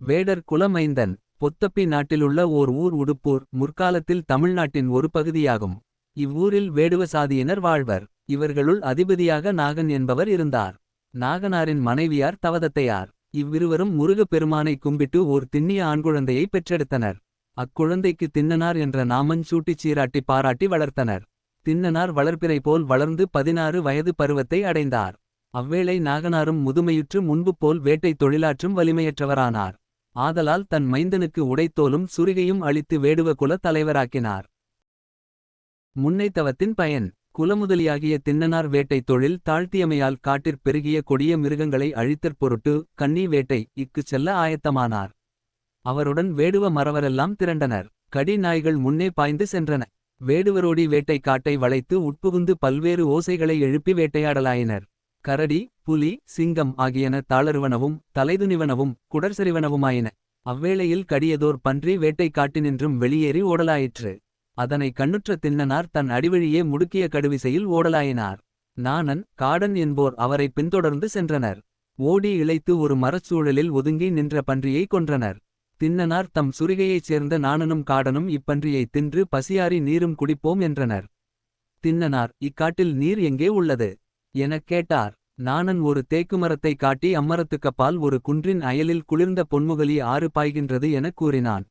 வேடர் குலமைந்தன். பொத்தப்பி நாட்டிலுள்ள ஓர் ஊர் உடுப்பூர் முற்காலத்தில் தமிழ்நாட்டின் ஒரு பகுதியாகும். இவ்வூரில் வேடுவ சாதியினர் வாழ்வர். இவர்களுள் அதிபதியாக நாகன் என்பவர் இருந்தார். நாகனாரின் மனைவியார் தவதத்தையார். இவ்விருவரும் முருகப் பெருமானை கும்பிட்டு ஓர் திண்ணிய ஆண்குழந்தையை பெற்றெடுத்தனர். அக்குழந்தைக்கு திண்ணனார் என்ற நாமஞ் சூட்டிச் சீராட்டி பாராட்டி வளர்த்தனர். திண்ணனார் வளர்ப்பிறை போல் வளர்ந்து 16 வயது பருவத்தை அடைந்தார். அவ்வேளை நாகனாரும் முதுமையுற்று முன்பு போல் வேட்டை தொழிலாற்றும் வலிமையற்றவரானார். ஆதலால் தன் மைந்தனுக்கு உடைத்தோலும் சுரிகையும் அளித்து வேடுவ குல தலைவராக்கினார். முன்னைத்தவத்தின் பயன். குலமுதலியாகிய திண்ணனார் வேட்டை தொழில் தாழ்த்தியமையால் காட்டிற் பெருகிய கொடிய மிருகங்களை அழித்தற் பொருட்டு கன்னி வேட்டை இக்குச் செல்ல ஆயத்தமானார். அவருடன் வேடுவ மறவரெல்லாம் திரண்டனர். கடி நாய்கள் முன்னே பாய்ந்து சென்றன. வேடுவரோடி வேட்டை காட்டை வளைத்து உட்புகுந்து பல்வேறு ஓசைகளை எழுப்பி வேட்டையாடலாயினர். கரடி, புலி, சிங்கம் ஆகியன தாளறுவனவும் தலைதுணிவனவும் குடர்செறிவனவுமாயின. அவ்வேளையில் கடியதோர் பன்றி வேட்டை காட்டினின்றும் வெளியேறி ஓடலாயிற்று. அதனை கண்ணுற்ற திண்ணனார் தன் அடிவழியே முடுக்கிய கடுவிசையில் ஓடலாயினார். நாணன், காடன் என்போர் அவரை பின்தொடர்ந்து சென்றனர். ஓடி இளைத்து ஒரு மரச்சூழலில் ஒதுங்கி நின்ற பன்றியை கொன்றனர். திண்ணனார் தம் சுரிகையைச் சேர்ந்த நாணனும் காடனும் இப்பன்றியை தின்று பசியாறி நீரும் குடிப்போம் என்றனர். திண்ணனார், இக்காட்டில் நீர் எங்கே உள்ளது எனக் கேட்டார். நாணன் ஒரு தேக்குமரத்தை காட்டி அம்மரத்துக்கப்பால் ஒரு குன்றின் அயலில் குளிர்ந்த பொன்முகலி ஆறு பாய்கின்றது எனக் கூறினான்.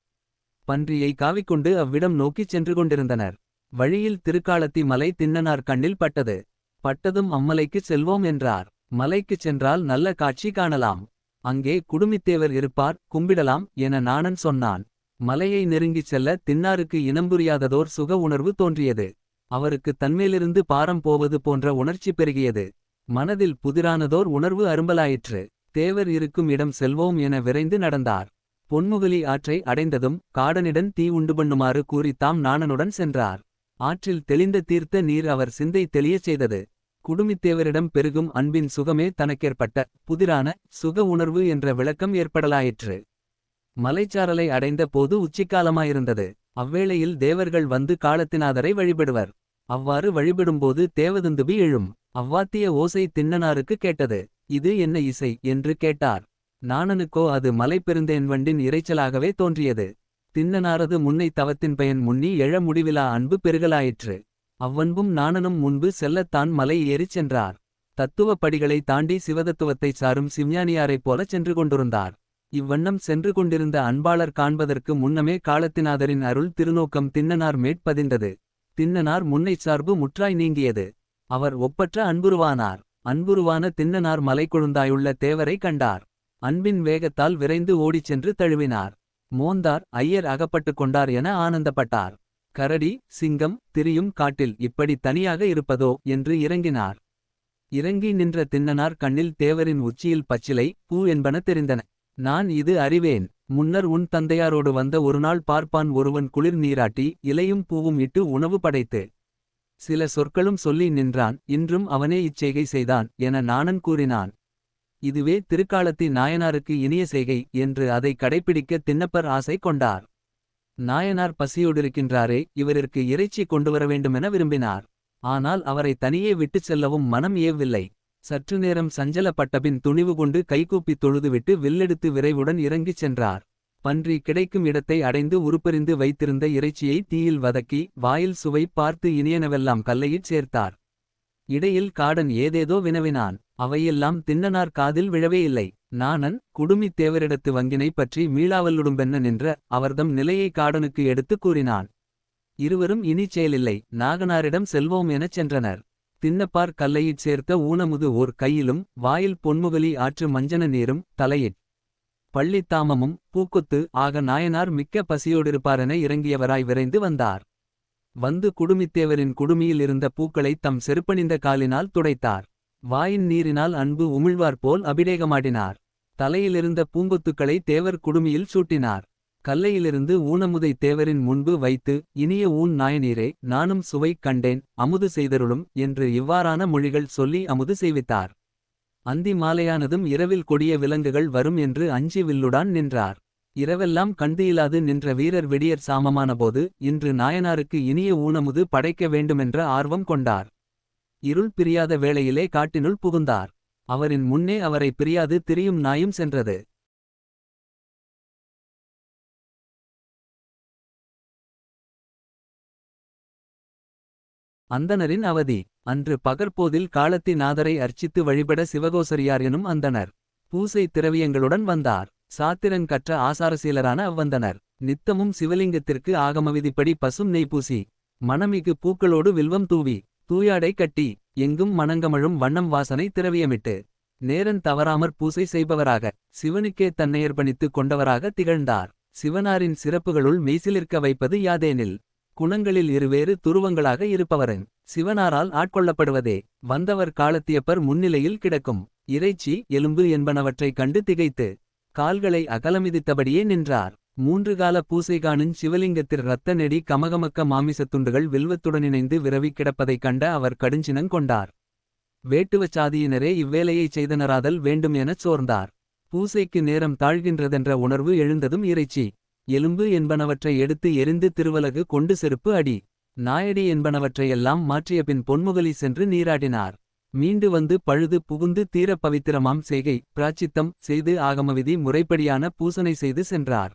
பன்றியை காவிக்கொண்டு அவ்விடம் நோக்கிச் சென்று கொண்டிருந்தனர். வழியில் திருக்காலத்தி மலை திண்ணனார் கண்ணில் பட்டது. பட்டதும் அம்மலைக்குச் செல்வோம் என்றார். மலைக்குச் சென்றால் நல்ல காட்சி காணலாம். அங்கே குடுமித்தேவர் இருப்பார், கும்பிடலாம் என நாணன் சொன்னான். மலையை நெருங்கிச் செல்ல திண்ணாருக்கு இனம்புரியாததோர் சுக உணர்வு தோன்றியது. அவருக்கு தன்மேலிருந்து பாரம் போவது போன்ற உணர்ச்சி பெருகியது. மனதில் புதிரானதோர் உணர்வு அரும்பலாயிற்று. தேவர் இருக்கும் இடம் செல்வோம் என விரைந்து நடந்தார். பொன்முகலி ஆற்றை அடைந்ததும் காடனிடன் தீ உண்டு பண்ணுமாறு கூறி தாம் நாணனுடன் சென்றார். ஆற்றில் தெளிந்த தீர்த்த நீர் அவர் சிந்தை தெளியச் செய்தது. குடுமித்தேவரிடம் பெருகும் அன்பின் சுகமே தனக்கேற்பட்ட புதிரான சுக உணர்வு என்ற விளக்கம் ஏற்படலாயிற்று. மலைச்சாரலை அடைந்த போது உச்சிக்காலமாயிருந்தது. அவ்வேளையில் தேவர்கள் வந்து காலத்தினாதரை வழிபடுவர். அவ்வாறு வழிபடும்போது தேவதுந்துபி எழும். அவ்வாத்திய ஓசை திண்ணனாருக்கு கேட்டது. இது என்ன இசை என்று கேட்டார். நாணனுக்கோ அது மலை பெருந்தேன்வண்டின் இரைச்சலாகவே தோன்றியது. திண்ணனாரது முன்னை தவத்தின் பயன் முன்னி எழ முடிவிலா அன்பு பெருகலாயிற்று. அவ்வன்பும் நாணனும் முன்பு செல்லத்தான் மலை ஏறிச் சென்றார். தத்துவப் படிகளை தாண்டி சிவதத்துவத்தைச் சாரும் சிம்ஞானியாரைப் போலச் சென்று கொண்டிருந்தார். இவ்வண்ணம் சென்று கொண்டிருந்த அன்பாளர் காண்பதற்கு முன்னமே காலத்தினாதரின் அருள் திருநோக்கம் திண்ணனார் மேற்பதிந்தது. திண்ணனார் முன்னைச் சார்பு முற்றாய் நீங்கியது. அவர் ஒப்பற்ற அன்புருவானார். அன்புருவான திண்ணனார் மலைக்கொழுந்தாயுள்ள தேவரை கண்டார். அன்பின் வேகத்தால் விரைந்து ஓடிச் சென்று தழுவினார். மோந்தார், ஐயர் அகப்பட்டுக் கொண்டார் என ஆனந்தப்பட்டார். கரடி, சிங்கம், திரியும் காட்டில் இப்படி தனியாக இருப்பதோ என்று இறங்கினார். இறங்கி நின்ற திண்ணனார் கண்ணில் தேவரின் உச்சியில் பச்சிலை பூ என்பன தெரிந்தன. நான் இது அறிவேன். முன்னர் உன் தந்தையாரோடு வந்த ஒருநாள் பார்ப்பான் ஒருவன் குளிர் நீராட்டி இலையும் பூவும் இட்டு உணவு படைத்து சில சொற்களும் சொல்லி நின்றான். இன்றும் அவனே இச்செய்கை செய்தான் என நாணன் கூறினான். இதுவே திருக்காலத்தி நாயனாருக்கு இனிய செய்கை என்று அதை கடைப்பிடிக்க திண்ணப்பர் ஆசை கொண்டார். நாயனார் பசியோடிருக்கின்றாரே, இவரிற்கு இறைச்சி கொண்டுவர வேண்டுமென விரும்பினார். ஆனால் அவரை தனியே விட்டுச் செல்லவும் மனம் ஏவவில்லை. சற்று நேரம் சஞ்சலப்பட்டபின் துணிவு கொண்டு கைகூப்பித் தொழுதுவிட்டு வில்லெடுத்து விரைவுடன் இறங்கிச் சென்றார். பன்றி கிடைக்கும் இடத்தை அடைந்து உருப்பெறிந்து வைத்திருந்த இறைச்சியை தீயில் வதக்கி வாயில் சுவை பார்த்து இனியனவெல்லாம் கல்லையிற் சேர்த்தார். இடையில் காடன் ஏதேதோ வினவினான். அவையெல்லாம் திண்ணனார் காதில் விழவே இல்லை. நாணன் குடுமித் தேவரிடத்து வங்கினை பற்றி மீளாவல்லுடும்பென்ன நின்ற அவர்தம் நிலையை காடனுக்கு எடுத்துக் கூறினான். இருவரும் இனிச் செயலில்லை, நாகனாரிடம் செல்வோம் எனச் சென்றனர். திண்ணப்பார் கல்லையிற் சேர்த்த ஊனமுது ஓர் கையிலும் வாயில் பொன்முகலி ஆற்று மஞ்சன நீரும் தலையிற் பள்ளித்தாமமும் பூக்கொத்து ஆக நாயனார் மிக்க பசியோடிருப்பாரென இறங்கியவராய் விரைந்து வந்தார். வந்து குடுமித்தேவரின் குடுமியில் இருந்த பூக்களைத் தம் செருப்பணிந்த காலினால் துடைத்தார். வாயின் நீரினால் அன்பு உமிழ்வார்போல் அபிடேகமாடினார். தலையிலிருந்த பூங்கொத்துக்களை தேவர் குடுமியில் சூட்டினார். கல்லையிலிருந்து ஊனமுதை தேவரின் முன்பு வைத்து இனிய ஊன் நாயனீரே, நானும் சுவை கண்டேன், அமுது செய்தருளும் என்று இவ்வாறான மொழிகள் சொல்லி அமுது செய்வித்தார். அந்தி மாலையானதும் இரவில் கொடிய விலங்குகள் வரும் என்று அஞ்சி வில்லுடான் நின்றார். இரவெல்லாம் கண்தியிலாது நின்ற வீரர் விடியற் சாமமானபோது இன்று நாயனாருக்கு இனிய ஊனமுது படைக்க வேண்டுமென்ற ஆர்வம் கொண்டார். இருள் பிரியாத வேளையிலே காட்டினுள் புகுந்தார். அவரின் முன்னே அவரை பிரியாது திரியும் நாயும் சென்றது. அந்தணரின் அவதி. அன்று பகற்போதில் காலத்தி நாதரை அர்ச்சித்து வழிபட சிவகோசரியார் எனும் அந்தணர் பூசை திரவியங்களுடன் வந்தார். சாத்திரன் கற்ற ஆசாரசீலரான அவ்வந்தனர் நித்தமும் சிவலிங்கத்திற்கு ஆகமவிதிப்படி பசும் நெய் பூசி மணமிகு பூக்களோடு வில்வம் தூவி தூயாடை கட்டி எங்கும் மணங்கமழும் வண்ணம் வாசனை திரவியமிட்டு நேரன் தவறாமற் பூசை செய்பவராக சிவனுக்கே தன்னையர்ப்பணித்துக் கொண்டவராக திகழ்ந்தார். சிவனாரின் சிறப்புகளுள் மெய்சிலிர்க்க வைப்பது யாதேனில் குணங்களில் இருவேறு துருவங்களாக இருப்பவரன் சிவனாரால் ஆட்கொள்ளப்படுவதே. வந்தவர் காலத்தியப்பர் முன்னிலையில் கிடக்கும் இறைச்சி எலும்பு என்பனவற்றைக் கண்டு திகைத்து கால்களை அகலமிதித்தபடியே நின்றார். 3 கால பூசை காணுஞ் சிவலிங்கத்திற் இரத்த நெடி கமகமக்க மாமிசத் துண்டுகள் வில்வத்துடனிணைந்து விரவிக் கிடப்பதைக் கண்ட அவர் கடுஞ்சினங் கொண்டார். வேட்டுவச் சாதியினரே இவ்வேலையைச் செய்தனராதல் வேண்டும் எனச் சோர்ந்தார். பூசைக்கு நேரம் தாழ்கின்றதென்ற உணர்வு எழுந்ததும் இறைச்சி எலும்பு என்பனவற்றை எடுத்து எரிந்து திருவலகு கொண்டு செருப்பு அடி நாயடி என்பனவற்றையெல்லாம் மாற்றியபின் பொன்முகலி சென்று நீராடினார். மீண்டு வந்து பழுது புகுந்து தீரப் பவித்திரமாம் செய்கை பிராச்சித்தம் செய்து ஆகமவிதி முறைப்படியான பூசனை செய்து சென்றார்.